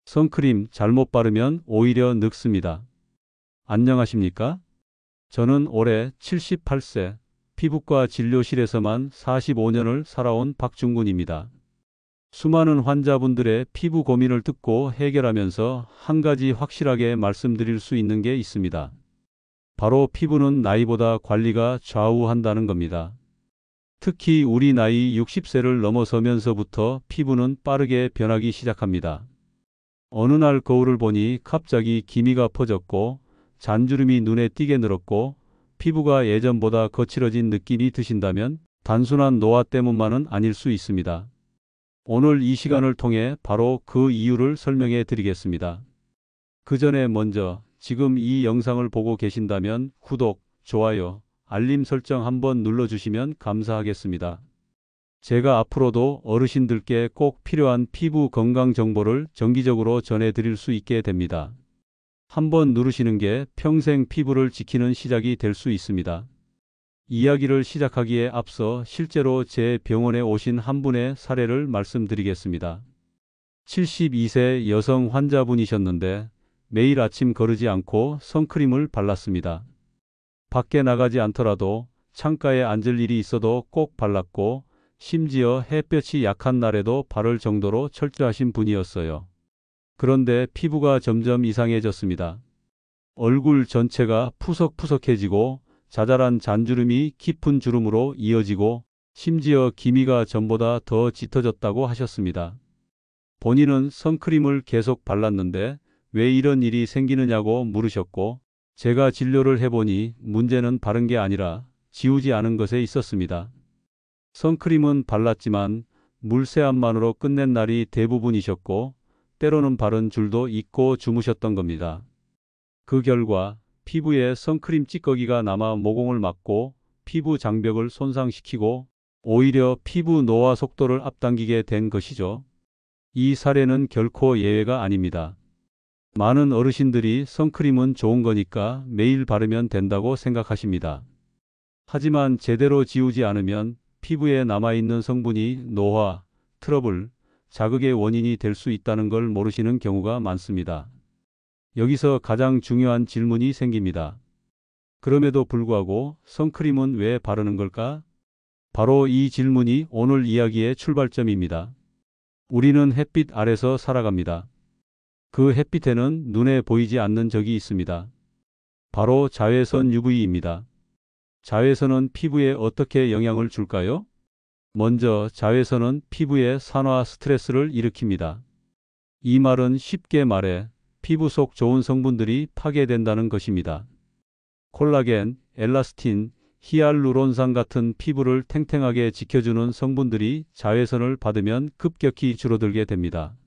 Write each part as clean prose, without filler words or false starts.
선크림 잘못 바르면 오히려 늙습니다. 안녕하십니까? 저는 올해 78세, 피부과 진료실에서만 45년을 살아온 박중군입니다. 수많은 환자분들의 피부 고민을 듣고 해결하면서 한 가지 확실하게 말씀드릴 수 있는 게 있습니다. 바로 피부는 나이보다 관리가 좌우한다는 겁니다. 특히 우리 나이 60세를 넘어서면서부터 피부는 빠르게 변하기 시작합니다. 어느 날 거울을 보니 갑자기 기미가 퍼졌고 잔주름이 눈에 띄게 늘었고 피부가 예전보다 거칠어진 느낌이 드신다면 단순한 노화 때문만은 아닐 수 있습니다. 오늘 이 시간을 통해 바로 그 이유를 설명해 드리겠습니다. 그 전에 먼저 지금 이 영상을 보고 계신다면 구독, 좋아요, 알림 설정 한번 눌러주시면 감사하겠습니다. 제가 앞으로도 어르신들께 꼭 필요한 피부 건강 정보를 정기적으로 전해드릴 수 있게 됩니다. 한번 누르시는 게 평생 피부를 지키는 시작이 될 수 있습니다. 이야기를 시작하기에 앞서 실제로 제 병원에 오신 한 분의 사례를 말씀드리겠습니다. 72세 여성 환자분이셨는데 매일 아침 거르지 않고 선크림을 발랐습니다. 밖에 나가지 않더라도 창가에 앉을 일이 있어도 꼭 발랐고 심지어 햇볕이 약한 날에도 바를 정도로 철저하신 분이었어요. 그런데 피부가 점점 이상해졌습니다. 얼굴 전체가 푸석푸석해지고 자잘한 잔주름이 깊은 주름으로 이어지고 심지어 기미가 전보다 더 짙어졌다고 하셨습니다. 본인은 선크림을 계속 발랐는데 왜 이런 일이 생기느냐고 물으셨고 제가 진료를 해보니 문제는 바른 게 아니라 지우지 않은 것에 있었습니다. 선크림은 발랐지만 물세안만으로 끝낸 날이 대부분이셨고 때로는 바른 줄도 잊고 주무셨던 겁니다. 그 결과 피부에 선크림 찌꺼기가 남아 모공을 막고 피부 장벽을 손상시키고 오히려 피부 노화 속도를 앞당기게 된 것이죠. 이 사례는 결코 예외가 아닙니다. 많은 어르신들이 선크림은 좋은 거니까 매일 바르면 된다고 생각하십니다. 하지만 제대로 지우지 않으면 피부에 남아있는 성분이 노화, 트러블, 자극의 원인이 될 수 있다는 걸 모르시는 경우가 많습니다. 여기서 가장 중요한 질문이 생깁니다. 그럼에도 불구하고 선크림은 왜 바르는 걸까? 바로 이 질문이 오늘 이야기의 출발점입니다. 우리는 햇빛 아래서 살아갑니다. 그 햇빛에는 눈에 보이지 않는 적이 있습니다. 바로 자외선 UV입니다. 자외선은 피부에 어떻게 영향을 줄까요? 먼저 자외선은 피부에 산화 스트레스를 일으킵니다. 이 말은 쉽게 말해 피부 속 좋은 성분들이 파괴된다는 것입니다. 콜라겐, 엘라스틴, 히알루론산 같은 피부를 탱탱하게 지켜주는 성분들이 자외선을 받으면 급격히 줄어들게 됩니다.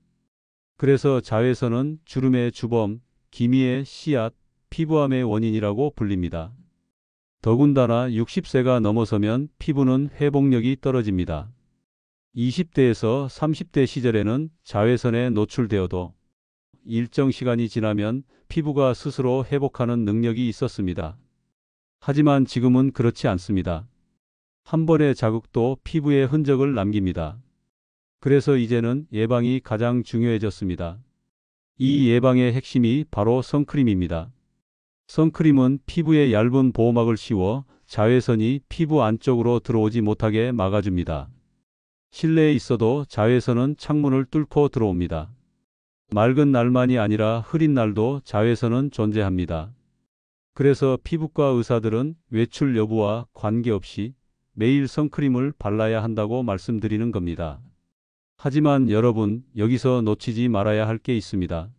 그래서 자외선은 주름의 주범, 기미의 씨앗, 피부암의 원인이라고 불립니다. 더군다나 60세가 넘어서면 피부는 회복력이 떨어집니다. 20대에서 30대 시절에는 자외선에 노출되어도 일정 시간이 지나면 피부가 스스로 회복하는 능력이 있었습니다. 하지만 지금은 그렇지 않습니다. 한 번의 자극도 피부에 흔적을 남깁니다. 그래서 이제는 예방이 가장 중요해졌습니다. 이 예방의 핵심이 바로 선크림입니다. 선크림은 피부에 얇은 보호막을 씌워 자외선이 피부 안쪽으로 들어오지 못하게 막아줍니다. 실내에 있어도 자외선은 창문을 뚫고 들어옵니다. 맑은 날만이 아니라 흐린 날도 자외선은 존재합니다. 그래서 피부과 의사들은 외출 여부와 관계없이 매일 선크림을 발라야 한다고 말씀드리는 겁니다. 하지만 여러분, 여기서 놓치지 말아야 할 게 있습니다.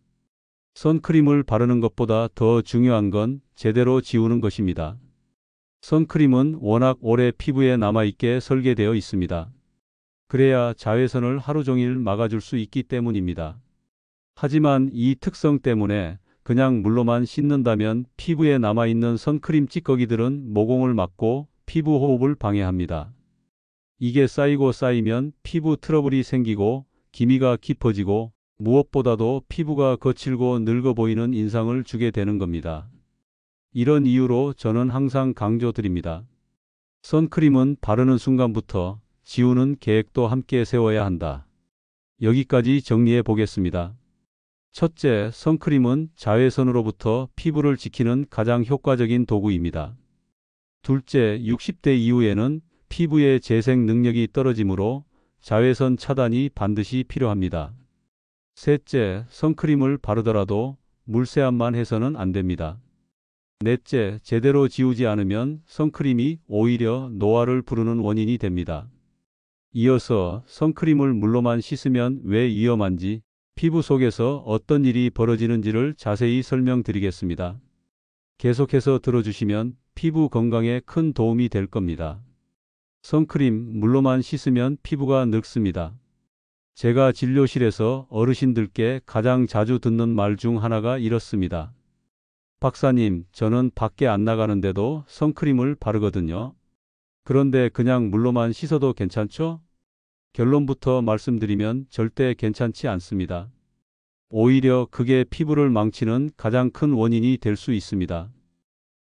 선크림을 바르는 것보다 더 중요한 건 제대로 지우는 것입니다. 선크림은 워낙 오래 피부에 남아있게 설계되어 있습니다. 그래야 자외선을 하루 종일 막아줄 수 있기 때문입니다. 하지만 이 특성 때문에 그냥 물로만 씻는다면 피부에 남아있는 선크림 찌꺼기들은 모공을 막고 피부 호흡을 방해합니다. 이게 쌓이고 쌓이면 피부 트러블이 생기고 기미가 깊어지고 무엇보다도 피부가 거칠고 늙어 보이는 인상을 주게 되는 겁니다. 이런 이유로 저는 항상 강조드립니다. 선크림은 바르는 순간부터 지우는 계획도 함께 세워야 한다. 여기까지 정리해 보겠습니다. 첫째, 선크림은 자외선으로부터 피부를 지키는 가장 효과적인 도구입니다. 둘째, 60대 이후에는 피부의 재생 능력이 떨어지므로 자외선 차단이 반드시 필요합니다. 셋째, 선크림을 바르더라도 물세안만 해서는 안 됩니다. 넷째, 제대로 지우지 않으면 선크림이 오히려 노화를 부르는 원인이 됩니다. 이어서 선크림을 물로만 씻으면 왜 위험한지, 피부 속에서 어떤 일이 벌어지는지를 자세히 설명드리겠습니다. 계속해서 들어주시면 피부 건강에 큰 도움이 될 겁니다. 선크림 물로만 씻으면 피부가 늙습니다. 제가 진료실에서 어르신들께 가장 자주 듣는 말 중 하나가 이렇습니다. 박사님, 저는 밖에 안 나가는데도 선크림을 바르거든요. 그런데 그냥 물로만 씻어도 괜찮죠? 결론부터 말씀드리면 절대 괜찮지 않습니다. 오히려 그게 피부를 망치는 가장 큰 원인이 될 수 있습니다.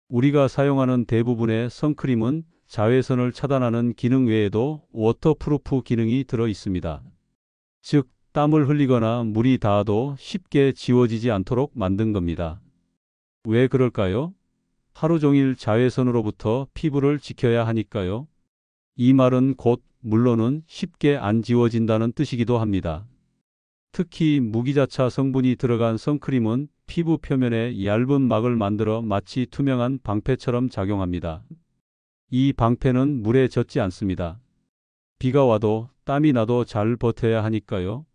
우리가 사용하는 대부분의 선크림은 자외선을 차단하는 기능 외에도 워터프루프 기능이 들어 있습니다. 즉, 땀을 흘리거나 물이 닿아도 쉽게 지워지지 않도록 만든 겁니다. 왜 그럴까요? 하루 종일 자외선으로부터 피부를 지켜야 하니까요. 이 말은 곧 물로는 쉽게 안 지워진다는 뜻이기도 합니다. 특히 무기자차 성분이 들어간 선크림은 피부 표면에 얇은 막을 만들어 마치 투명한 방패처럼 작용합니다. 이 방패는 물에 젖지 않습니다. 비가 와도 땀이 나도 잘 버텨야 하니까요.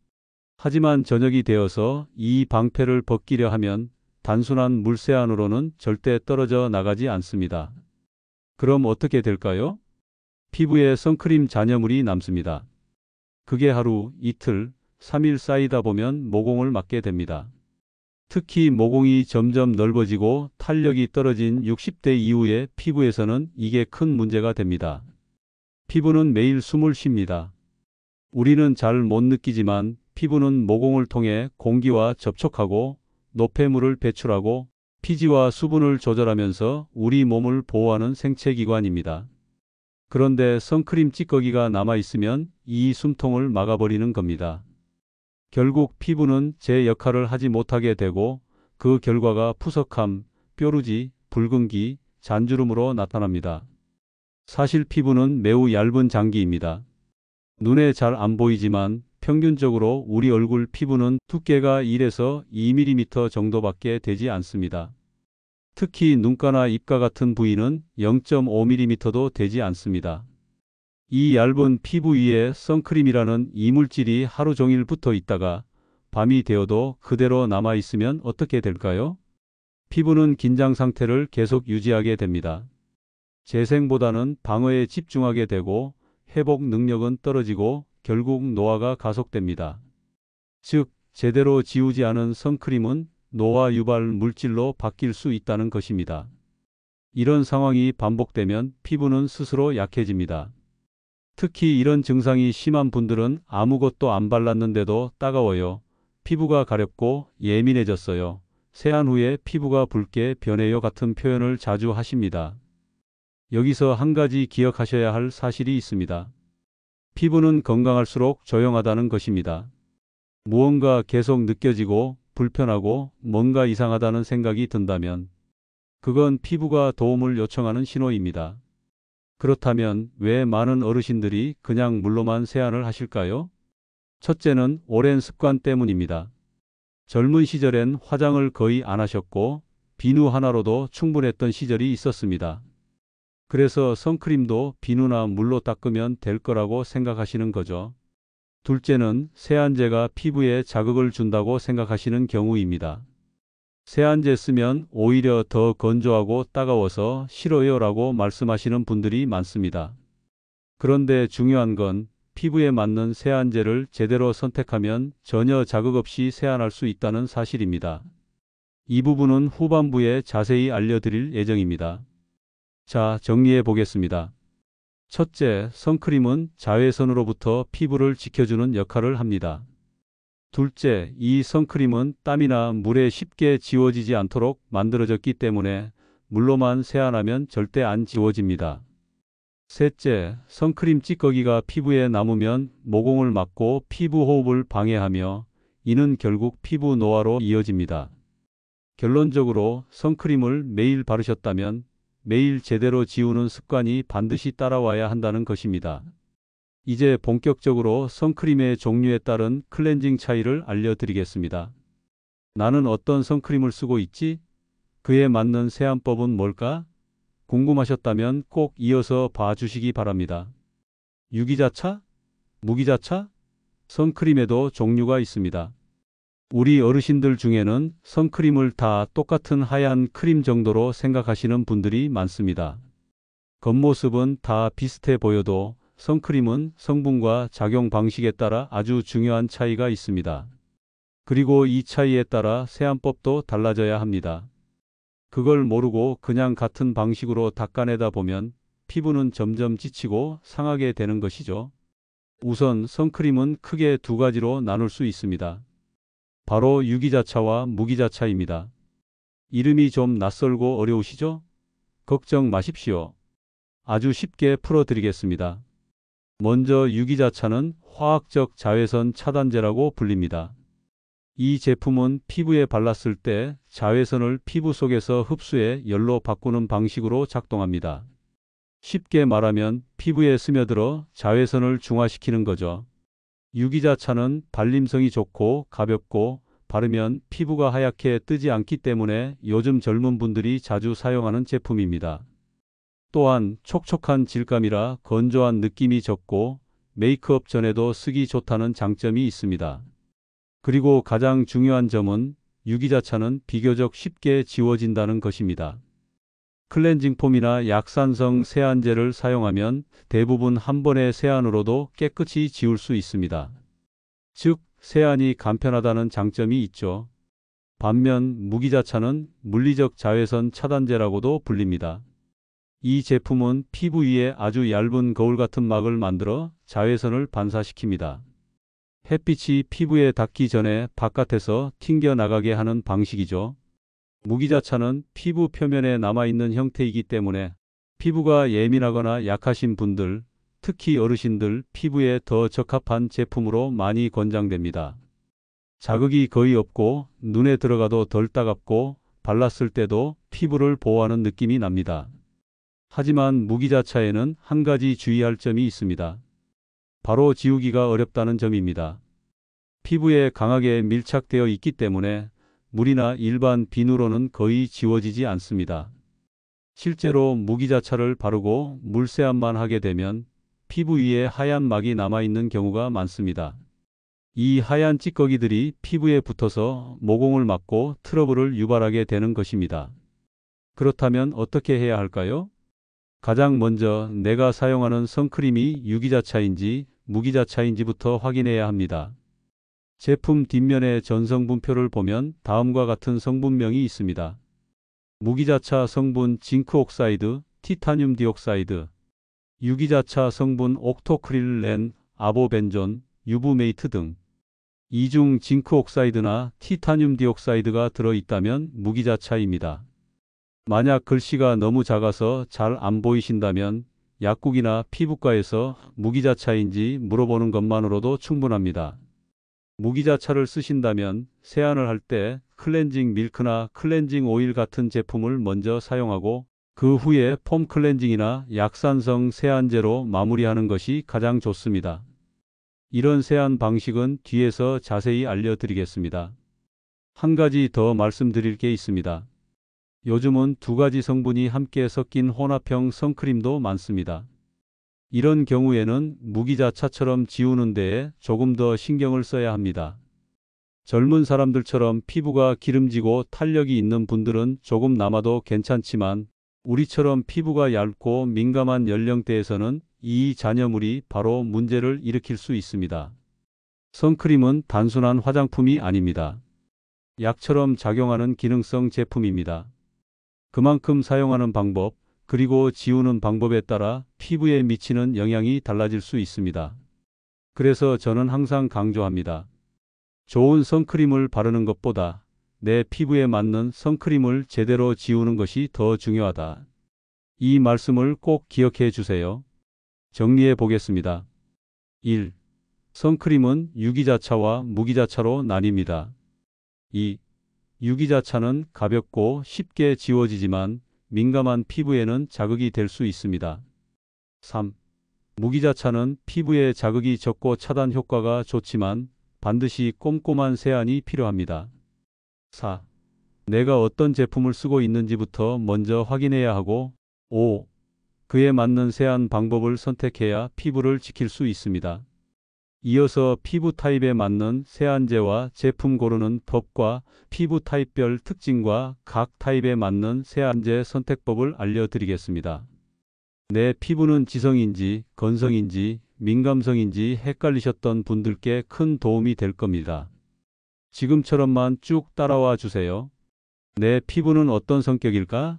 하지만 저녁이 되어서 이 방패를 벗기려 하면 단순한 물세안으로는 절대 떨어져 나가지 않습니다. 그럼 어떻게 될까요? 피부에 선크림 잔여물이 남습니다. 그게 하루, 이틀, 3일 쌓이다 보면 모공을 맞게 됩니다. 특히 모공이 점점 넓어지고 탄력이 떨어진 60대 이후의 피부에서는 이게 큰 문제가 됩니다. 피부는 매일 숨을 쉽니다. 우리는 잘 못 느끼지만 피부는 모공을 통해 공기와 접촉하고 노폐물을 배출하고 피지와 수분을 조절하면서 우리 몸을 보호하는 생체기관입니다. 그런데 선크림 찌꺼기가 남아있으면 이 숨통을 막아버리는 겁니다. 결국 피부는 제 역할을 하지 못하게 되고 그 결과가 푸석함, 뾰루지, 붉은기, 잔주름으로 나타납니다. 사실 피부는 매우 얇은 장기입니다. 눈에 잘 안 보이지만 평균적으로 우리 얼굴 피부는 두께가 1에서 2mm 정도밖에 되지 않습니다. 특히 눈가나 입가 같은 부위는 0.5mm도 되지 않습니다. 이 얇은 피부 위에 선크림이라는 이물질이 하루 종일 붙어 있다가 밤이 되어도 그대로 남아 있으면 어떻게 될까요? 피부는 긴장 상태를 계속 유지하게 됩니다. 재생보다는 방어에 집중하게 되고 회복 능력은 떨어지고 결국 노화가 가속됩니다. 즉, 제대로 지우지 않은 선크림은 노화 유발 물질로 바뀔 수 있다는 것입니다. 이런 상황이 반복되면 피부는 스스로 약해집니다. 특히 이런 증상이 심한 분들은 아무것도 안 발랐는데도 따가워요. 피부가 가렵고 예민해졌어요. 세안 후에 피부가 붉게 변해요 같은 표현을 자주 하십니다. 여기서 한 가지 기억하셔야 할 사실이 있습니다. 피부는 건강할수록 조용하다는 것입니다. 무언가 계속 느껴지고 불편하고 뭔가 이상하다는 생각이 든다면 그건 피부가 도움을 요청하는 신호입니다. 그렇다면 왜 많은 어르신들이 그냥 물로만 세안을 하실까요? 첫째는 오랜 습관 때문입니다. 젊은 시절엔 화장을 거의 안 하셨고 비누 하나로도 충분했던 시절이 있었습니다. 그래서 선크림도 비누나 물로 닦으면 될 거라고 생각하시는 거죠. 둘째는 세안제가 피부에 자극을 준다고 생각하시는 경우입니다. 세안제 쓰면 오히려 더 건조하고 따가워서 싫어요 라고 말씀하시는 분들이 많습니다. 그런데 중요한 건 피부에 맞는 세안제를 제대로 선택하면 전혀 자극 없이 세안할 수 있다는 사실입니다. 이 부분은 후반부에 자세히 알려드릴 예정입니다. 자, 정리해 보겠습니다. 첫째, 선크림은 자외선으로부터 피부를 지켜주는 역할을 합니다. 둘째, 이 선크림은 땀이나 물에 쉽게 지워지지 않도록 만들어졌기 때문에 물로만 세안하면 절대 안 지워집니다. 셋째, 선크림 찌꺼기가 피부에 남으면 모공을 막고 피부 호흡을 방해하며 이는 결국 피부 노화로 이어집니다. 결론적으로 선크림을 매일 바르셨다면 매일 제대로 지우는 습관이 반드시 따라와야 한다는 것입니다. 이제 본격적으로 선크림의 종류에 따른 클렌징 차이를 알려드리겠습니다. 나는 어떤 선크림을 쓰고 있지? 그에 맞는 세안법은 뭘까? 궁금하셨다면 꼭 이어서 봐주시기 바랍니다. 유기자차? 무기자차? 선크림에도 종류가 있습니다. 우리 어르신들 중에는 선크림을 다 똑같은 하얀 크림 정도로 생각하시는 분들이 많습니다. 겉모습은 다 비슷해 보여도 선크림은 성분과 작용 방식에 따라 아주 중요한 차이가 있습니다. 그리고 이 차이에 따라 세안법도 달라져야 합니다. 그걸 모르고 그냥 같은 방식으로 닦아내다 보면 피부는 점점 지치고 상하게 되는 것이죠. 우선 선크림은 크게 두 가지로 나눌 수 있습니다. 바로 유기자차와 무기자차입니다. 이름이 좀 낯설고 어려우시죠? 걱정 마십시오. 아주 쉽게 풀어드리겠습니다. 먼저 유기자차는 화학적 자외선 차단제라고 불립니다. 이 제품은 피부에 발랐을 때 자외선을 피부 속에서 흡수해 열로 바꾸는 방식으로 작동합니다. 쉽게 말하면 피부에 스며들어 자외선을 중화시키는 거죠. 유기자차는 발림성이 좋고 가볍고 바르면 피부가 하얗게 뜨지 않기 때문에 요즘 젊은 분들이 자주 사용하는 제품입니다. 또한 촉촉한 질감이라 건조한 느낌이 적고 메이크업 전에도 쓰기 좋다는 장점이 있습니다. 그리고 가장 중요한 점은 유기자차는 비교적 쉽게 지워진다는 것입니다. 클렌징 폼이나 약산성 세안제를 사용하면 대부분 한 번의 세안으로도 깨끗이 지울 수 있습니다. 즉, 세안이 간편하다는 장점이 있죠. 반면 무기자차는 물리적 자외선 차단제라고도 불립니다. 이 제품은 피부 위에 아주 얇은 거울 같은 막을 만들어 자외선을 반사시킵니다. 햇빛이 피부에 닿기 전에 바깥에서 튕겨나가게 하는 방식이죠. 무기자차는 피부 표면에 남아있는 형태이기 때문에 피부가 예민하거나 약하신 분들, 특히 어르신들 피부에 더 적합한 제품으로 많이 권장됩니다. 자극이 거의 없고 눈에 들어가도 덜 따갑고 발랐을 때도 피부를 보호하는 느낌이 납니다. 하지만 무기자차에는 한 가지 주의할 점이 있습니다. 바로 지우기가 어렵다는 점입니다. 피부에 강하게 밀착되어 있기 때문에 물이나 일반 비누로는 거의 지워지지 않습니다. 실제로 무기자차를 바르고 물세안만 하게 되면 피부 위에 하얀 막이 남아있는 경우가 많습니다. 이 하얀 찌꺼기들이 피부에 붙어서 모공을 막고 트러블을 유발하게 되는 것입니다. 그렇다면 어떻게 해야 할까요? 가장 먼저 내가 사용하는 선크림이 유기자차인지 무기자차인지부터 확인해야 합니다. 제품 뒷면의 전성분표를 보면 다음과 같은 성분명이 있습니다. 무기자차 성분 징크옥사이드, 티타늄 디옥사이드, 유기자차 성분 옥토크릴렌, 아보벤존, 유브메이트 등. 이 중 징크옥사이드나 티타늄 디옥사이드가 들어있다면 무기자차입니다. 만약 글씨가 너무 작아서 잘 안 보이신다면 약국이나 피부과에서 무기자차인지 물어보는 것만으로도 충분합니다. 무기자차를 쓰신다면 세안을 할 때 클렌징 밀크나 클렌징 오일 같은 제품을 먼저 사용하고 그 후에 폼 클렌징이나 약산성 세안제로 마무리하는 것이 가장 좋습니다. 이런 세안 방식은 뒤에서 자세히 알려드리겠습니다. 한 가지 더 말씀드릴 게 있습니다. 요즘은 두 가지 성분이 함께 섞인 혼합형 선크림도 많습니다. 이런 경우에는 무기자차처럼 지우는 데에 조금 더 신경을 써야 합니다. 젊은 사람들처럼 피부가 기름지고 탄력이 있는 분들은 조금 남아도 괜찮지만 우리처럼 피부가 얇고 민감한 연령대에서는 이 잔여물이 바로 문제를 일으킬 수 있습니다. 선크림은 단순한 화장품이 아닙니다. 약처럼 작용하는 기능성 제품입니다. 그만큼 사용하는 방법, 그리고 지우는 방법에 따라 피부에 미치는 영향이 달라질 수 있습니다. 그래서 저는 항상 강조합니다. 좋은 선크림을 바르는 것보다 내 피부에 맞는 선크림을 제대로 지우는 것이 더 중요하다. 이 말씀을 꼭 기억해 주세요. 정리해 보겠습니다. 1. 선크림은 유기자차와 무기자차로 나뉩니다. 2. 유기자차는 가볍고 쉽게 지워지지만 민감한 피부에는 자극이 될 수 있습니다. 3. 무기자차는 피부에 자극이 적고 차단 효과가 좋지만 반드시 꼼꼼한 세안이 필요합니다. 4. 내가 어떤 제품을 쓰고 있는지부터 먼저 확인해야 하고 5. 그에 맞는 세안 방법을 선택해야 피부를 지킬 수 있습니다. 이어서 피부 타입에 맞는 세안제와 제품 고르는 법과 피부 타입별 특징과 각 타입에 맞는 세안제 선택법을 알려드리겠습니다. 내 피부는 지성인지 건성인지 민감성인지 헷갈리셨던 분들께 큰 도움이 될 겁니다. 지금처럼만 쭉 따라와 주세요. 내 피부는 어떤 성격일까?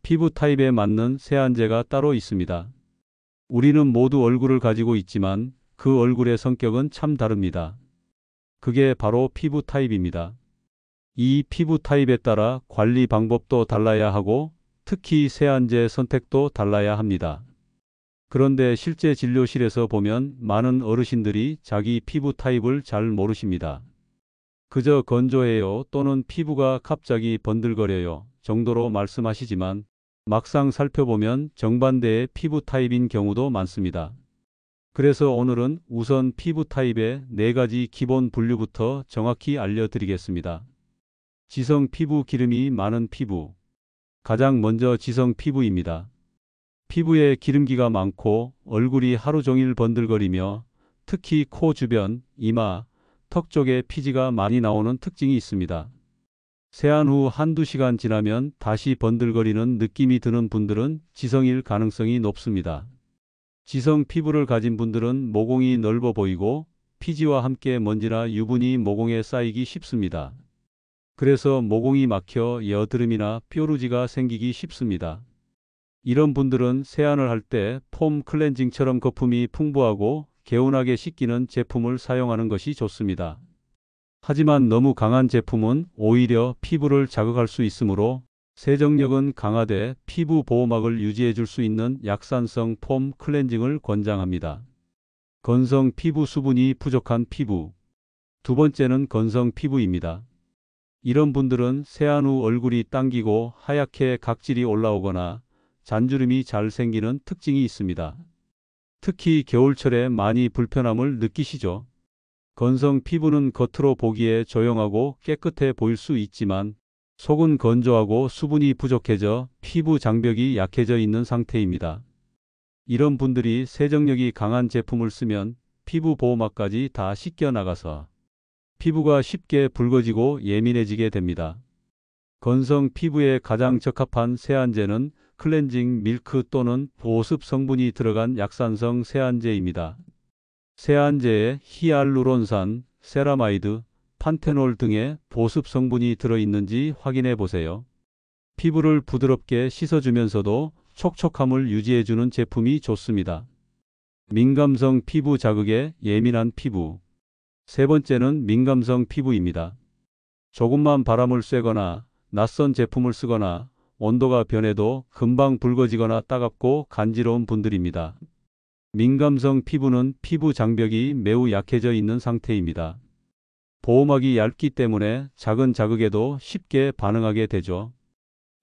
피부 타입에 맞는 세안제가 따로 있습니다. 우리는 모두 얼굴을 가지고 있지만 그 얼굴의 성격은 참 다릅니다. 그게 바로 피부 타입입니다. 이 피부 타입에 따라 관리 방법도 달라야 하고 특히 세안제 선택도 달라야 합니다. 그런데 실제 진료실에서 보면 많은 어르신들이 자기 피부 타입을 잘 모르십니다. 그저 건조해요 또는 피부가 갑자기 번들거려요 정도로 말씀하시지만 막상 살펴보면 정반대의 피부 타입인 경우도 많습니다. 그래서 오늘은 우선 피부 타입의 4가지 기본 분류부터 정확히 알려드리겠습니다. 지성 피부, 기름이 많은 피부. 가장 먼저 지성 피부입니다. 피부에 기름기가 많고 얼굴이 하루 종일 번들거리며 특히 코 주변, 이마, 턱 쪽에 피지가 많이 나오는 특징이 있습니다. 세안 후 한두 시간 지나면 다시 번들거리는 느낌이 드는 분들은 지성일 가능성이 높습니다. 지성 피부를 가진 분들은 모공이 넓어 보이고 피지와 함께 먼지나 유분이 모공에 쌓이기 쉽습니다. 그래서 모공이 막혀 여드름이나 뾰루지가 생기기 쉽습니다. 이런 분들은 세안을 할 때 폼 클렌징처럼 거품이 풍부하고 개운하게 씻기는 제품을 사용하는 것이 좋습니다. 하지만 너무 강한 제품은 오히려 피부를 자극할 수 있으므로 세정력은 강하되 피부 보호막을 유지해 줄 수 있는 약산성 폼 클렌징을 권장합니다. 건성 피부, 수분이 부족한 피부. 두 번째는 건성 피부입니다. 이런 분들은 세안 후 얼굴이 당기고 하얗게 각질이 올라오거나 잔주름이 잘 생기는 특징이 있습니다. 특히 겨울철에 많이 불편함을 느끼시죠? 건성 피부는 겉으로 보기에 조용하고 깨끗해 보일 수 있지만 속은 건조하고 수분이 부족해져 피부 장벽이 약해져 있는 상태입니다. 이런 분들이 세정력이 강한 제품을 쓰면 피부 보호막까지 다 씻겨 나가서 피부가 쉽게 붉어지고 예민해지게 됩니다. 건성 피부에 가장 적합한 세안제는 클렌징 밀크 또는 보습 성분이 들어간 약산성 세안제입니다. 세안제에 히알루론산, 세라마이드, 판테놀 등의 보습 성분이 들어있는지 확인해 보세요. 피부를 부드럽게 씻어주면서도 촉촉함을 유지해주는 제품이 좋습니다. 민감성 피부 자극에 예민한 피부. 세 번째는 민감성 피부입니다. 조금만 바람을 쐬거나 낯선 제품을 쓰거나 온도가 변해도 금방 붉어지거나 따갑고 간지러운 분들입니다. 민감성 피부는 피부 장벽이 매우 약해져 있는 상태입니다. 보호막이 얇기 때문에 작은 자극에도 쉽게 반응하게 되죠.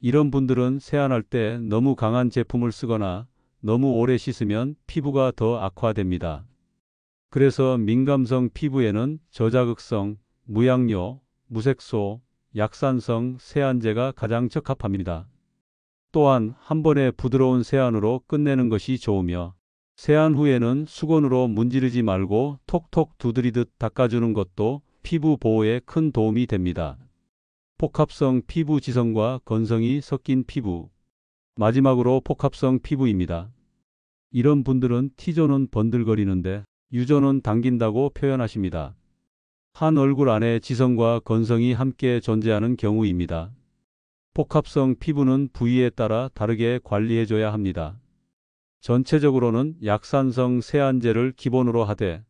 이런 분들은 세안할 때 너무 강한 제품을 쓰거나 너무 오래 씻으면 피부가 더 악화됩니다. 그래서 민감성 피부에는 저자극성, 무향료, 무색소, 약산성 세안제가 가장 적합합니다. 또한 한 번에 부드러운 세안으로 끝내는 것이 좋으며 세안 후에는 수건으로 문지르지 말고 톡톡 두드리듯 닦아주는 것도 피부 보호에 큰 도움이 됩니다. 복합성 피부 지성과 건성이 섞인 피부. 마지막으로 복합성 피부입니다. 이런 분들은 T존은 번들거리는데 U존은 당긴다고 표현하십니다. 한 얼굴 안에 지성과 건성이 함께 존재하는 경우입니다. 복합성 피부는 부위에 따라 다르게 관리해줘야 합니다. 전체적으로는 약산성 세안제를 기본으로 하되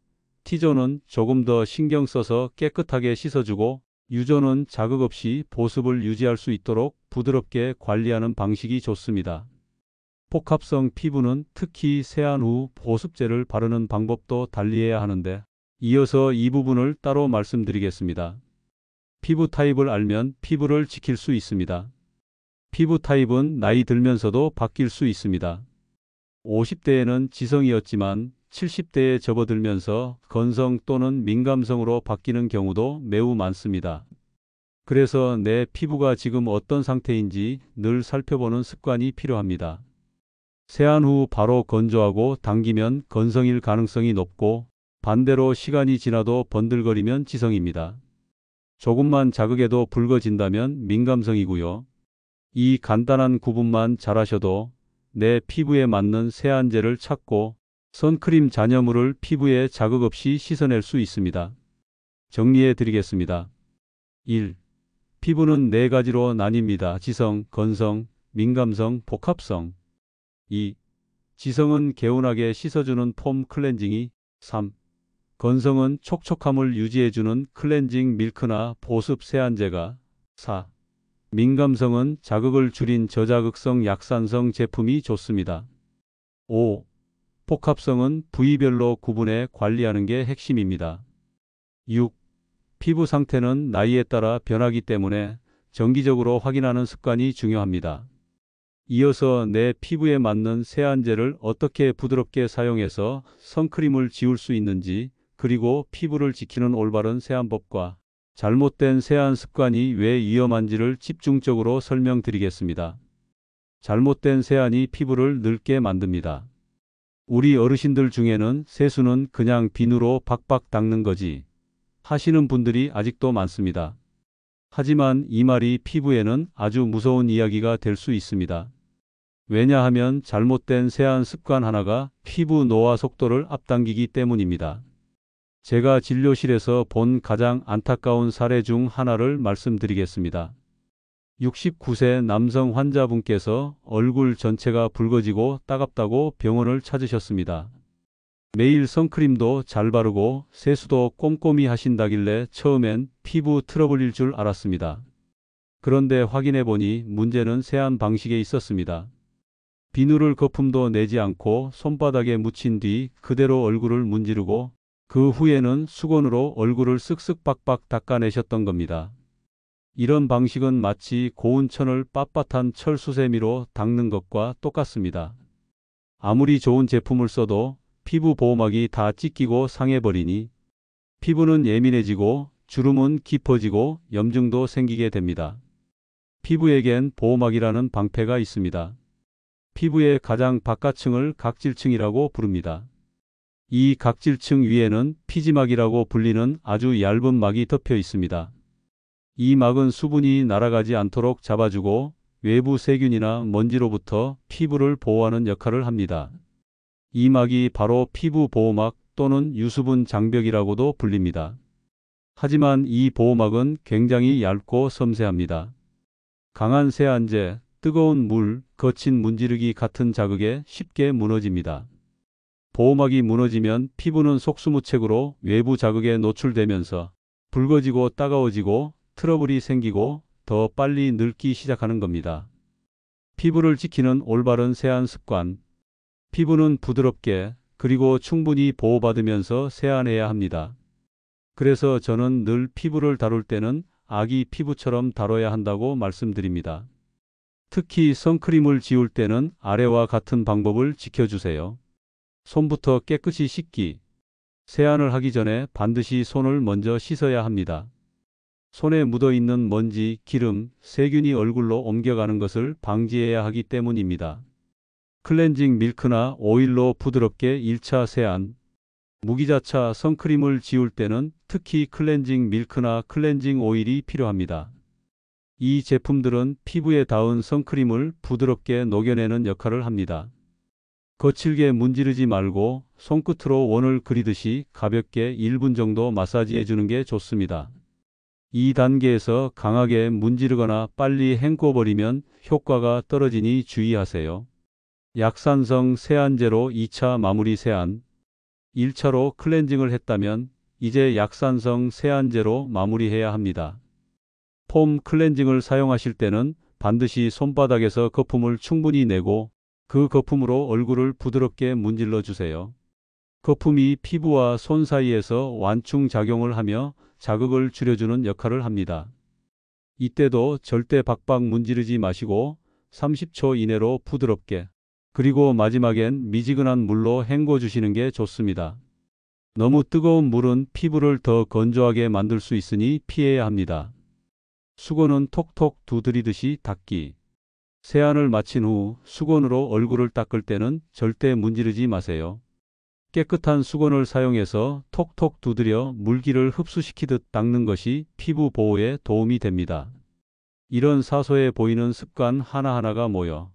T존은 조금 더 신경 써서 깨끗하게 씻어주고 U존은 자극 없이 보습을 유지할 수 있도록 부드럽게 관리하는 방식이 좋습니다. 복합성 피부는 특히 세안 후 보습제를 바르는 방법도 달리해야 하는데 이어서 이 부분을 따로 말씀드리겠습니다. 피부 타입을 알면 피부를 지킬 수 있습니다. 피부 타입은 나이 들면서도 바뀔 수 있습니다. 50대에는 지성이었지만 70대에 접어들면서 건성 또는 민감성으로 바뀌는 경우도 매우 많습니다. 그래서 내 피부가 지금 어떤 상태인지 늘 살펴보는 습관이 필요합니다. 세안 후 바로 건조하고 당기면 건성일 가능성이 높고 반대로 시간이 지나도 번들거리면 지성입니다. 조금만 자극해도 붉어진다면 민감성이고요. 이 간단한 구분만 잘하셔도 내 피부에 맞는 세안제를 찾고 선크림 잔여물을 피부에 자극 없이 씻어낼 수 있습니다. 정리해 드리겠습니다. 1. 피부는 4가지로 나뉩니다. 지성, 건성, 민감성, 복합성. 2. 지성은 개운하게 씻어주는 폼 클렌징이. 3. 건성은 촉촉함을 유지해주는 클렌징 밀크나 보습 세안제가. 4. 민감성은 자극을 줄인 저자극성 약산성 제품이 좋습니다. 5. 복합성은 부위별로 구분해 관리하는 게 핵심입니다. 6. 피부 상태는 나이에 따라 변하기 때문에 정기적으로 확인하는 습관이 중요합니다. 이어서 내 피부에 맞는 세안제를 어떻게 부드럽게 사용해서 선크림을 지울 수 있는지, 그리고 피부를 지키는 올바른 세안법과 잘못된 세안 습관이 왜 위험한지를 집중적으로 설명드리겠습니다. 잘못된 세안이 피부를 늙게 만듭니다. 우리 어르신들 중에는 세수는 그냥 비누로 박박 닦는 거지 하시는 분들이 아직도 많습니다. 하지만 이 말이 피부에는 아주 무서운 이야기가 될 수 있습니다. 왜냐하면 잘못된 세안 습관 하나가 피부 노화 속도를 앞당기기 때문입니다. 제가 진료실에서 본 가장 안타까운 사례 중 하나를 말씀드리겠습니다. 69세 남성 환자분께서 얼굴 전체가 붉어지고 따갑다고 병원을 찾으셨습니다. 매일 선크림도 잘 바르고 세수도 꼼꼼히 하신다길래 처음엔 피부 트러블일 줄 알았습니다. 그런데 확인해 보니 문제는 세안 방식에 있었습니다. 비누를 거품도 내지 않고 손바닥에 묻힌 뒤 그대로 얼굴을 문지르고 그 후에는 수건으로 얼굴을 쓱쓱 빡빡 닦아내셨던 겁니다. 이런 방식은 마치 고운 천을 빳빳한 철수세미로 닦는 것과 똑같습니다. 아무리 좋은 제품을 써도 피부 보호막이 다 찢기고 상해버리니 피부는 예민해지고 주름은 깊어지고 염증도 생기게 됩니다. 피부에겐 보호막이라는 방패가 있습니다. 피부의 가장 바깥층을 각질층이라고 부릅니다. 이 각질층 위에는 피지막이라고 불리는 아주 얇은 막이 덮여 있습니다. 이 막은 수분이 날아가지 않도록 잡아주고 외부 세균이나 먼지로부터 피부를 보호하는 역할을 합니다. 이 막이 바로 피부 보호막 또는 유수분 장벽이라고도 불립니다. 하지만 이 보호막은 굉장히 얇고 섬세합니다. 강한 세안제, 뜨거운 물, 거친 문지르기 같은 자극에 쉽게 무너집니다. 보호막이 무너지면 피부는 속수무책으로 외부 자극에 노출되면서 붉어지고 따가워지고 트러블이 생기고 더 빨리 늙기 시작하는 겁니다. 피부를 지키는 올바른 세안 습관. 피부는 부드럽게 그리고 충분히 보호받으면서 세안해야 합니다. 그래서 저는 늘 피부를 다룰 때는 아기 피부처럼 다뤄야 한다고 말씀드립니다. 특히 선크림을 지울 때는 아래와 같은 방법을 지켜주세요. 손부터 깨끗이 씻기. 세안을 하기 전에 반드시 손을 먼저 씻어야 합니다. 손에 묻어있는 먼지, 기름, 세균이 얼굴로 옮겨가는 것을 방지해야 하기 때문입니다. 클렌징 밀크나 오일로 부드럽게 1차 세안. 무기자차 선크림을 지울 때는 특히 클렌징 밀크나 클렌징 오일이 필요합니다. 이 제품들은 피부에 닿은 선크림을 부드럽게 녹여내는 역할을 합니다. 거칠게 문지르지 말고 손끝으로 원을 그리듯이 가볍게 1분 정도 마사지해 주는 게 좋습니다. 이 단계에서 강하게 문지르거나 빨리 헹궈버리면 효과가 떨어지니 주의하세요. 약산성 세안제로 2차 마무리 세안. 1차로 클렌징을 했다면 이제 약산성 세안제로 마무리해야 합니다. 폼 클렌징을 사용하실 때는 반드시 손바닥에서 거품을 충분히 내고 그 거품으로 얼굴을 부드럽게 문질러 주세요. 거품이 피부와 손 사이에서 완충 작용을 하며 자극을 줄여주는 역할을 합니다. 이때도 절대 박박 문지르지 마시고 30초 이내로 부드럽게, 그리고 마지막엔 미지근한 물로 헹궈 주시는 게 좋습니다. 너무 뜨거운 물은 피부를 더 건조하게 만들 수 있으니 피해야 합니다. 수건은 톡톡 두드리듯이 닦기. 세안을 마친 후 수건으로 얼굴을 닦을 때는 절대 문지르지 마세요. 깨끗한 수건을 사용해서 톡톡 두드려 물기를 흡수시키듯 닦는 것이 피부 보호에 도움이 됩니다. 이런 사소해 보이는 습관 하나하나가 모여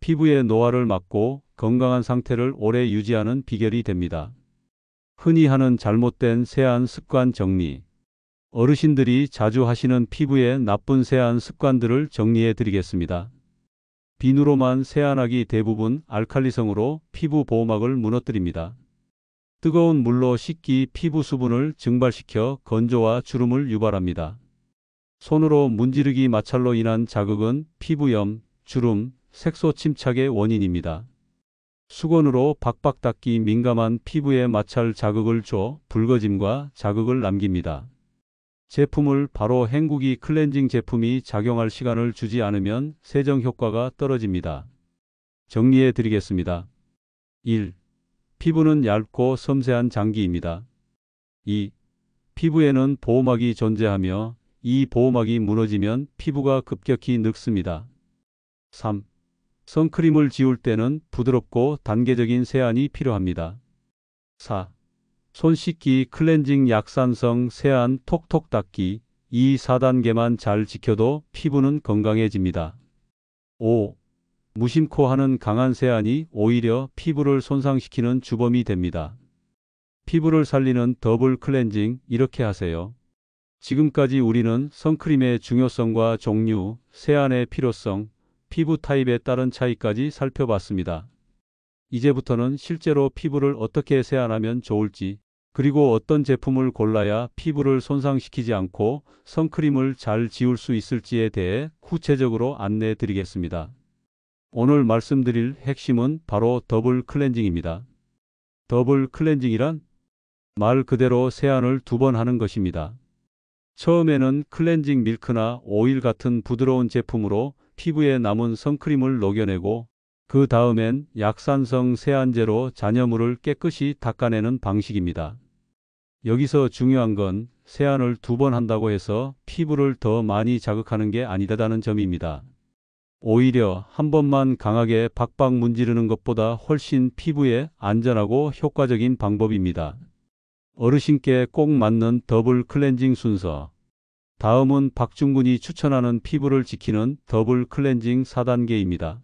피부의 노화를 막고 건강한 상태를 오래 유지하는 비결이 됩니다. 흔히 하는 잘못된 세안 습관 정리. 어르신들이 자주 하시는 피부의 나쁜 세안 습관들을 정리해 드리겠습니다. 비누로만 세안하기. 대부분 알칼리성으로 피부 보호막을 무너뜨립니다. 뜨거운 물로 씻기. 피부 수분을 증발시켜 건조와 주름을 유발합니다. 손으로 문지르기. 마찰로 인한 자극은 피부염, 주름, 색소 침착의 원인입니다. 수건으로 박박 닦기. 민감한 피부에 마찰 자극을 줘 붉어짐과 자극을 남깁니다. 제품을 바로 헹구기. 클렌징 제품이 작용할 시간을 주지 않으면 세정 효과가 떨어집니다. 정리해 드리겠습니다. 1. 피부는 얇고 섬세한 장기입니다. 2. 피부에는 보호막이 존재하며 이 보호막이 무너지면 피부가 급격히 늙습니다. 3. 선크림을 지울 때는 부드럽고 단계적인 세안이 필요합니다. 4. 손 씻기. 클렌징 약산성 세안 톡톡 닦기. 이 4단계만 잘 지켜도 피부는 건강해집니다. 5. 무심코 하는 강한 세안이 오히려 피부를 손상시키는 주범이 됩니다. 피부를 살리는 더블 클렌징. 이렇게 하세요. 지금까지 우리는 선크림의 중요성과 종류, 세안의 필요성, 피부 타입에 따른 차이까지 살펴봤습니다. 이제부터는 실제로 피부를 어떻게 세안하면 좋을지, 그리고 어떤 제품을 골라야 피부를 손상시키지 않고 선크림을 잘 지울 수 있을지에 대해 구체적으로 안내해 드리겠습니다. 오늘 말씀드릴 핵심은 바로 더블 클렌징입니다. 더블 클렌징이란 말 그대로 세안을 2번 하는 것입니다. 처음에는 클렌징 밀크나 오일 같은 부드러운 제품으로 피부에 남은 선크림을 녹여내고, 그 다음엔 약산성 세안제로 잔여물을 깨끗이 닦아내는 방식입니다. 여기서 중요한 건 세안을 2번 한다고 해서 피부를 더 많이 자극하는 게 아니다라는 점입니다. 오히려 한 번만 강하게 박박 문지르는 것보다 훨씬 피부에 안전하고 효과적인 방법입니다. 어르신께 꼭 맞는 더블 클렌징 순서. 다음은 박중근이 추천하는 피부를 지키는 더블 클렌징 4단계입니다.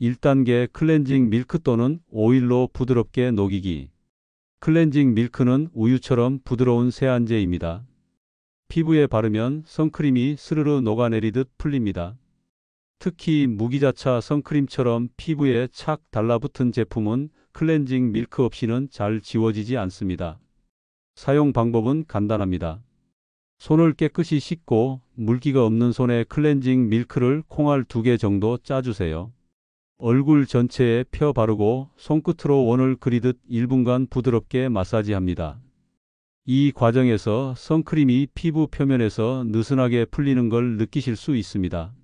1단계 클렌징 밀크 또는 오일로 부드럽게 녹이기. 클렌징 밀크는 우유처럼 부드러운 세안제입니다. 피부에 바르면 선크림이 스르르 녹아내리듯 풀립니다. 특히 무기자차 선크림처럼 피부에 착 달라붙은 제품은 클렌징 밀크 없이는 잘 지워지지 않습니다. 사용 방법은 간단합니다. 손을 깨끗이 씻고 물기가 없는 손에 클렌징 밀크를 콩알 2개 정도 짜주세요. 얼굴 전체에 펴 바르고 손끝으로 원을 그리듯 1분간 부드럽게 마사지합니다. 이 과정에서 선크림이 피부 표면에서 느슨하게 풀리는 걸 느끼실 수 있습니다.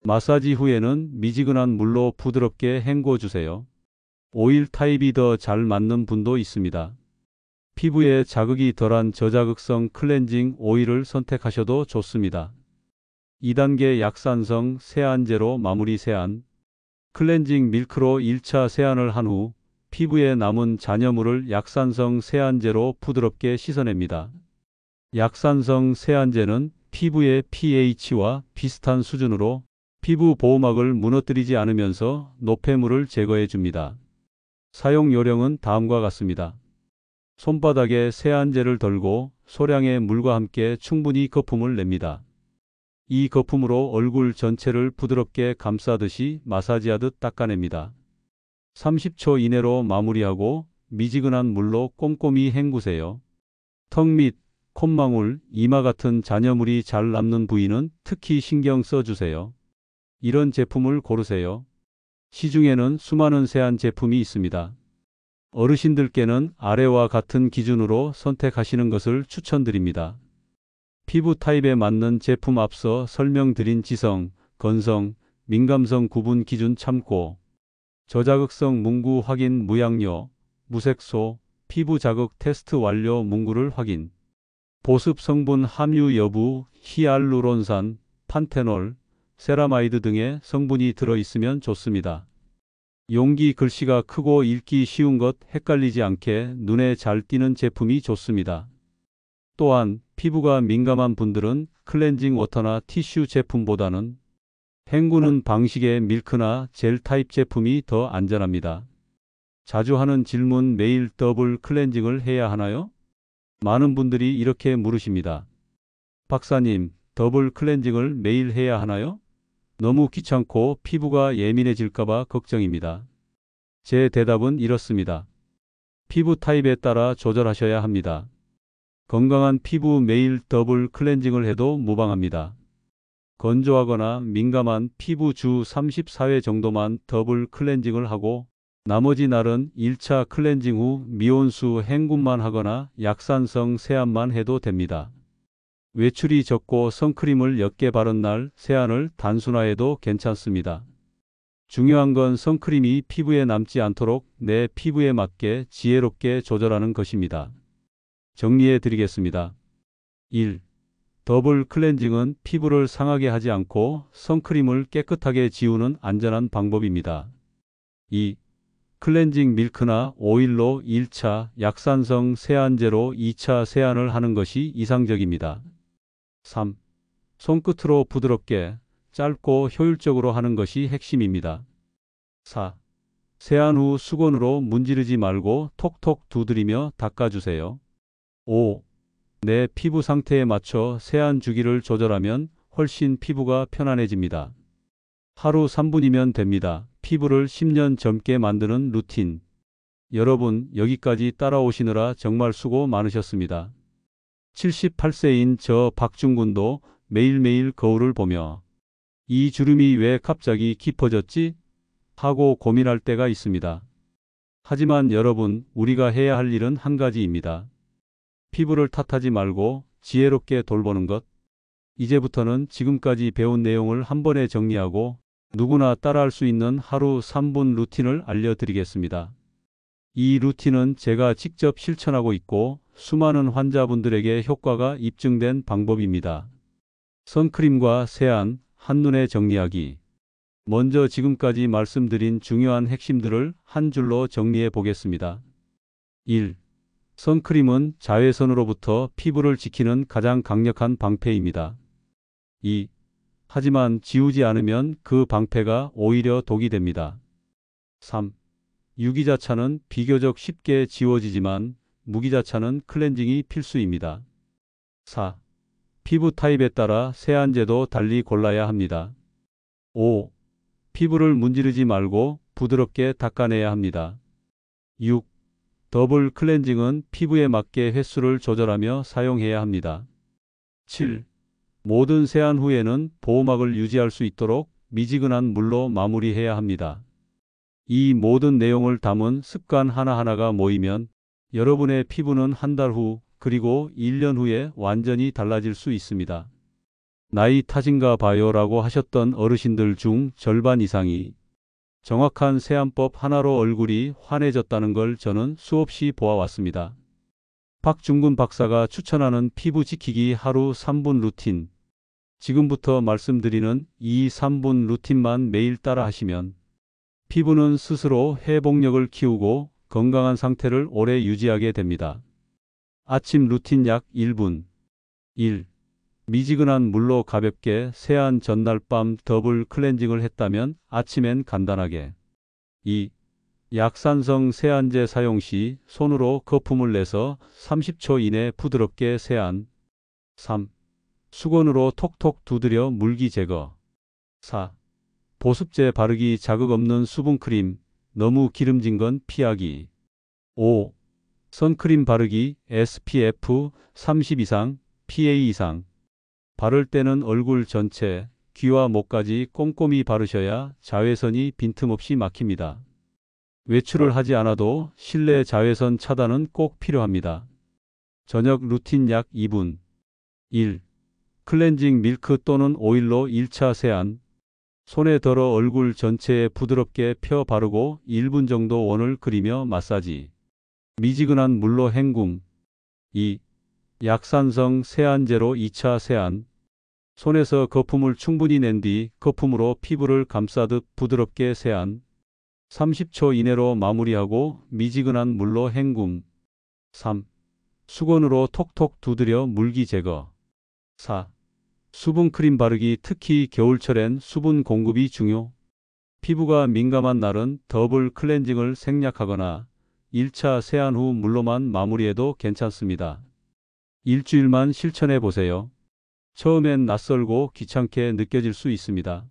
마사지 후에는 미지근한 물로 부드럽게 헹궈 주세요. 오일 타입이 더 잘 맞는 분도 있습니다. 피부에 자극이 덜한 저자극성 클렌징 오일을 선택하셔도 좋습니다. 2단계 약산성 세안제로 마무리 세안. 클렌징 밀크로 1차 세안을 한 후 피부에 남은 잔여물을 약산성 세안제로 부드럽게 씻어냅니다. 약산성 세안제는 피부의 pH와 비슷한 수준으로 피부 보호막을 무너뜨리지 않으면서 노폐물을 제거해 줍니다. 사용 요령은 다음과 같습니다. 손바닥에 세안제를 덜고 소량의 물과 함께 충분히 거품을 냅니다. 이 거품으로 얼굴 전체를 부드럽게 감싸듯이 마사지하듯 닦아냅니다. 30초 이내로 마무리하고 미지근한 물로 꼼꼼히 헹구세요. 턱 밑, 콧망울, 이마 같은 잔여물이 잘 남는 부위는 특히 신경 써주세요. 이런 제품을 고르세요. 시중에는 수많은 세안 제품이 있습니다. 어르신들께는 아래와 같은 기준으로 선택하시는 것을 추천드립니다. 피부 타입에 맞는 제품 앞서 설명드린 지성, 건성, 민감성 구분 기준 참고, 저자극성 문구 확인 무양료, 무색소, 피부 자극 테스트 완료 문구를 확인, 보습 성분 함유 여부, 히알루론산, 판테놀, 세라마이드 등의 성분이 들어있으면 좋습니다. 용기 글씨가 크고 읽기 쉬운 것 헷갈리지 않게 눈에 잘 띄는 제품이 좋습니다. 또한 피부가 민감한 분들은 클렌징 워터나 티슈 제품보다는 헹구는 방식의 밀크나 젤 타입 제품이 더 안전합니다. 자주 하는 질문 매일 더블 클렌징을 해야 하나요? 많은 분들이 이렇게 물으십니다. 박사님, 더블 클렌징을 매일 해야 하나요? 너무 귀찮고 피부가 예민해질까봐 걱정입니다. 제 대답은 이렇습니다. 피부 타입에 따라 조절하셔야 합니다. 건강한 피부 매일 더블 클렌징을 해도 무방합니다. 건조하거나 민감한 피부 주 34회 정도만 더블 클렌징을 하고 나머지 날은 1차 클렌징 후 미온수 헹굼만 하거나 약산성 세안만 해도 됩니다. 외출이 적고 선크림을 옅게 바른 날 세안을 단순화해도 괜찮습니다. 중요한 건 선크림이 피부에 남지 않도록 내 피부에 맞게 지혜롭게 조절하는 것입니다. 정리해 드리겠습니다. 1. 더블 클렌징은 피부를 상하게 하지 않고 선크림을 깨끗하게 지우는 안전한 방법입니다. 2. 클렌징 밀크나 오일로 1차, 약산성 세안제로 2차 세안을 하는 것이 이상적입니다. 3. 손끝으로 부드럽게, 짧고 효율적으로 하는 것이 핵심입니다. 4. 세안 후 수건으로 문지르지 말고 톡톡 두드리며 닦아주세요. 5. 내 피부 상태에 맞춰 세안 주기를 조절하면 훨씬 피부가 편안해집니다. 하루 3분이면 됩니다. 피부를 10년 젊게 만드는 루틴. 여러분, 여기까지 따라오시느라 정말 수고 많으셨습니다. 78세인 저 박중군도 매일매일 거울을 보며 이 주름이 왜 갑자기 깊어졌지? 하고 고민할 때가 있습니다. 하지만 여러분, 우리가 해야 할 일은 한 가지입니다. 피부를 탓하지 말고 지혜롭게 돌보는 것. 이제부터는 지금까지 배운 내용을 한 번에 정리하고 누구나 따라할 수 있는 하루 3분 루틴을 알려드리겠습니다. 이 루틴은 제가 직접 실천하고 있고 수많은 환자분들에게 효과가 입증된 방법입니다. 선크림과 세안, 한눈에 정리하기. 먼저 지금까지 말씀드린 중요한 핵심들을 한 줄로 정리해 보겠습니다. 1. 선크림은 자외선으로부터 피부를 지키는 가장 강력한 방패입니다. 2. 하지만 지우지 않으면 그 방패가 오히려 독이 됩니다. 3. 유기자차는 비교적 쉽게 지워지지만 무기자차는 클렌징이 필수입니다. 4. 피부 타입에 따라 세안제도 달리 골라야 합니다. 5. 피부를 문지르지 말고 부드럽게 닦아내야 합니다. 6. 더블 클렌징은 피부에 맞게 횟수를 조절하며 사용해야 합니다. 7. 모든 세안 후에는 보호막을 유지할 수 있도록 미지근한 물로 마무리해야 합니다. 이 모든 내용을 담은 습관 하나하나가 모이면 여러분의 피부는 한 달 후 그리고 1년 후에 완전히 달라질 수 있습니다. 나이 탓인가 봐요 라고 하셨던 어르신들 중 절반 이상이 정확한 세안법 하나로 얼굴이 환해졌다는 걸 저는 수없이 보아왔습니다. 박중근 박사가 추천하는 피부 지키기 하루 3분 루틴. 지금부터 말씀드리는 이 3분 루틴만 매일 따라 하시면 피부는 스스로 회복력을 키우고 건강한 상태를 오래 유지하게 됩니다. 아침 루틴 약 1분. 1. 미지근한 물로 가볍게 세안 전날 밤 더블 클렌징을 했다면 아침엔 간단하게. 2. 약산성 세안제 사용 시 손으로 거품을 내서 30초 이내 부드럽게 세안. 3. 수건으로 톡톡 두드려 물기 제거. 4. 보습제 바르기 자극 없는 수분크림, 너무 기름진 건 피하기. 5. 선크림 바르기 SPF 30 이상, PA 이상. 바를 때는 얼굴 전체, 귀와 목까지 꼼꼼히 바르셔야 자외선이 빈틈없이 막힙니다. 외출을 하지 않아도 실내 자외선 차단은 꼭 필요합니다. 저녁 루틴 약 2분. 1. 클렌징 밀크 또는 오일로 1차 세안. 손에 덜어 얼굴 전체에 부드럽게 펴 바르고 1분 정도 원을 그리며 마사지. 미지근한 물로 헹굼. 2. 약산성 세안제로 2차 세안. 손에서 거품을 충분히 낸 뒤 거품으로 피부를 감싸듯 부드럽게 세안. 30초 이내로 마무리하고 미지근한 물로 헹굼. 3. 수건으로 톡톡 두드려 물기 제거. 4. 수분크림 바르기. 특히 겨울철엔 수분 공급이 중요. 피부가 민감한 날은 더블 클렌징을 생략하거나 1차 세안 후 물로만 마무리해도 괜찮습니다. 일주일만 실천해 보세요. 처음엔 낯설고 귀찮게 느껴질 수 있습니다.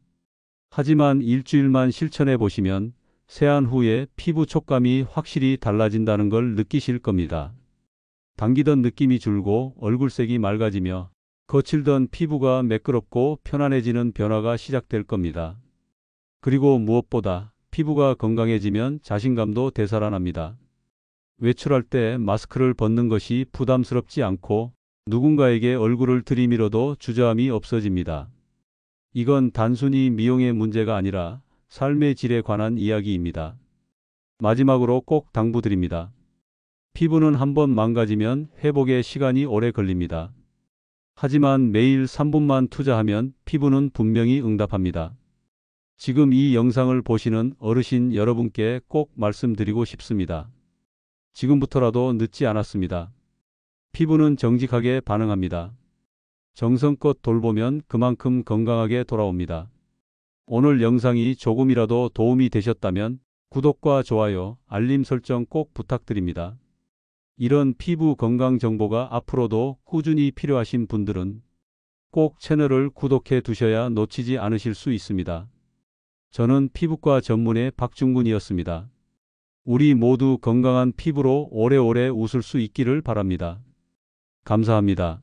하지만 일주일만 실천해 보시면 세안 후에 피부 촉감이 확실히 달라진다는 걸 느끼실 겁니다. 당기던 느낌이 줄고 얼굴색이 맑아지며 거칠던 피부가 매끄럽고 편안해지는 변화가 시작될 겁니다. 그리고 무엇보다 피부가 건강해지면 자신감도 되살아납니다. 외출할 때 마스크를 벗는 것이 부담스럽지 않고 누군가에게 얼굴을 들이밀어도 주저함이 없어집니다. 이건 단순히 미용의 문제가 아니라 삶의 질에 관한 이야기입니다. 마지막으로 꼭 당부드립니다. 피부는 한번 망가지면 회복에 시간이 오래 걸립니다. 하지만 매일 3분만 투자하면 피부는 분명히 응답합니다. 지금 이 영상을 보시는 어르신 여러분께 꼭 말씀드리고 싶습니다. 지금부터라도 늦지 않았습니다. 피부는 정직하게 반응합니다. 정성껏 돌보면 그만큼 건강하게 돌아옵니다. 오늘 영상이 조금이라도 도움이 되셨다면 구독과 좋아요, 알림 설정 꼭 부탁드립니다. 이런 피부 건강 정보가 앞으로도 꾸준히 필요하신 분들은 꼭 채널을 구독해 두셔야 놓치지 않으실 수 있습니다. 저는 피부과 전문의 박중근이었습니다. 우리 모두 건강한 피부로 오래오래 웃을 수 있기를 바랍니다. 감사합니다.